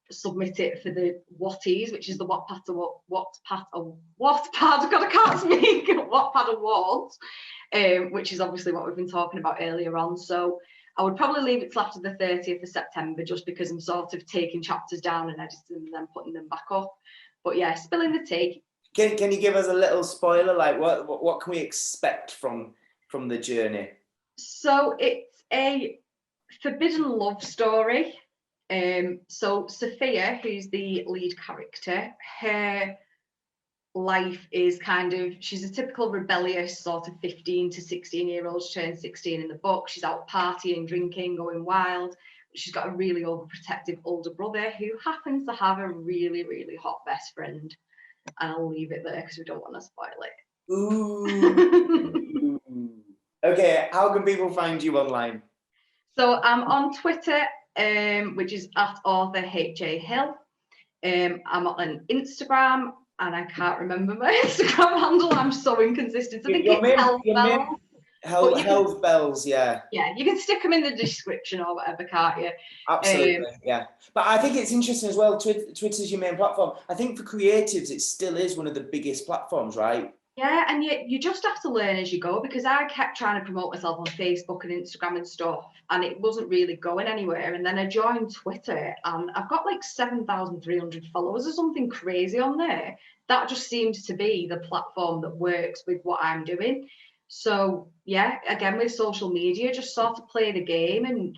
submit it for the Watties, which is the Wattpad Awards, which is obviously what we've been talking about earlier on. So I would probably leave it till after the 30th of September just because I'm sort of taking chapters down and editing them and then putting them back up. But yeah, Spilling the Tea. Can you give us a little spoiler? Like what can we expect from the journey? So it's a forbidden love story. So Sophia, who's the lead character, her life is she's a typical rebellious sort of 15 to 16-year-old. She turned 16 in the book. She's out partying, drinking, going wild. She's got a really overprotective older brother who happens to have a really, really hot best friend. And I'll leave it there because we don't want to spoil it. Ooh. Okay, how can people find you online? So I'm on Twitter, which is at author H.A. Hill. I'm on Instagram, and I can't remember my Instagram handle. I'm so inconsistent. I think it's Health Bells, yeah. Yeah, you can stick them in the description or whatever, can't you? Absolutely, yeah. But I think it's interesting as well, Twitter's your main platform. I think for creatives, it still is one of the biggest platforms, right? Yeah, and you just have to learn as you go, because I kept trying to promote myself on Facebook and Instagram and stuff, and it wasn't really going anywhere. And then I joined Twitter, and I've got like 7,300 followers or something crazy on there. That just seems to be the platform that works with what I'm doing. So yeah, again, with social media, just sort of play the game and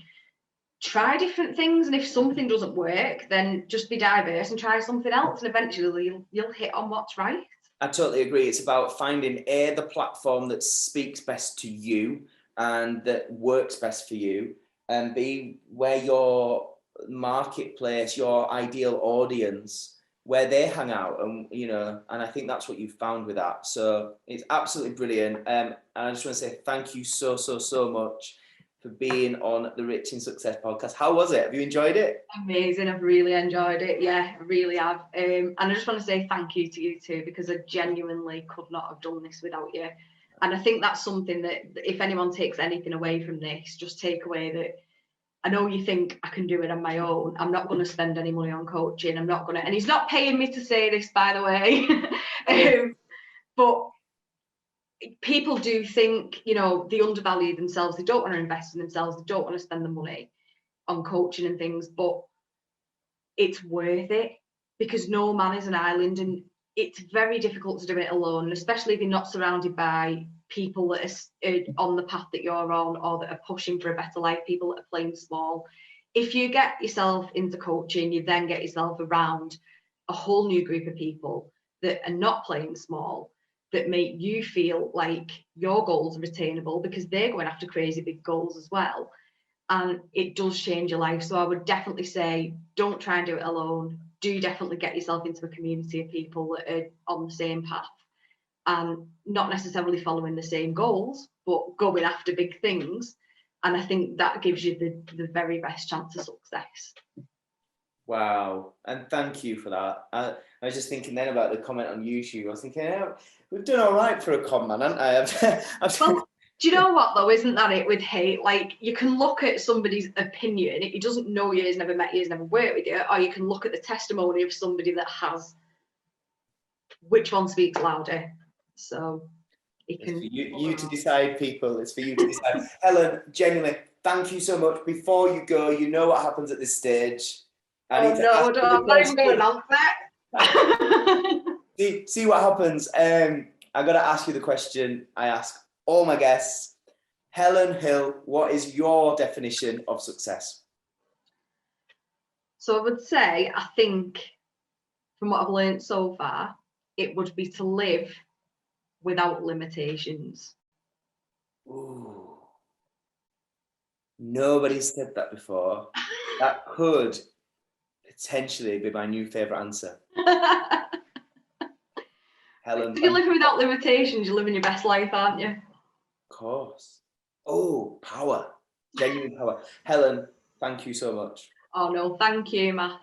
try different things. And if something doesn't work, then just be diverse and try something else. And eventually you'll hit on what's right. I totally agree. It's about finding the platform that speaks best to you and that works best for you, and B, where your marketplace, your ideal audience, where they hang out, and and I think that's what you've found with that. So it's absolutely brilliant. And I just want to say thank you so much for being on the Rich in Success podcast. How was it? Have you enjoyed it? Amazing. I've really enjoyed it. Yeah, I really have. And I just want to say thank you to you too, because I genuinely could not have done this without you. And I think that's something that if anyone takes anything away from this, just take away that I know you think I can do it on my own. I'm not going to spend any money on coaching. I'm not going to, and he's not paying me to say this, by the way. But people do think, you know, they undervalue themselves. They don't want to invest in themselves. They don't want to spend the money on coaching and things, but it's worth it, because no man is an island, and it's very difficult to do it alone, especially if you're not surrounded by people that are on the path that you're on, or that are pushing for a better life, people that are playing small. If you get yourself into coaching, you then get yourself around a whole new group of people that are not playing small, that make you feel like your goals are attainable, because they're going after crazy big goals as well. And it does change your life. So I would definitely say, don't try and do it alone. Do definitely get yourself into a community of people that are on the same path, and not necessarily following the same goals, but going after big things. And I think that gives you the very best chance of success. Wow, and thank you for that. I was just thinking then about the comment on YouTube. I was thinking, yeah, we've done all right for a con man, haven't I? Well, do you know what though? Isn't that it with hate? Like, you can look at somebody's opinion. He doesn't know you, he's never met you, he's never worked with you, or you can look at the testimony of somebody that has. Which one speaks louder? So it It's can. for you to decide, people. It's for you to decide. Helen, genuinely, thank you so much. Before you go, you know what happens at this stage. Oh no, I'm not even going to answer it. See what happens. I got to ask you the question I ask all my guests. Helen Hill, what is your definition of success? So I would say, I think, from what I've learned so far, it would be to live without limitations. Ooh. Nobody's said that before. That could potentially be my new favourite answer. Helen. If you're living without limitations, you're living your best life, aren't you? Of course. Oh, power. Genuine power. Helen, thank you so much. Oh no, thank you, Matt.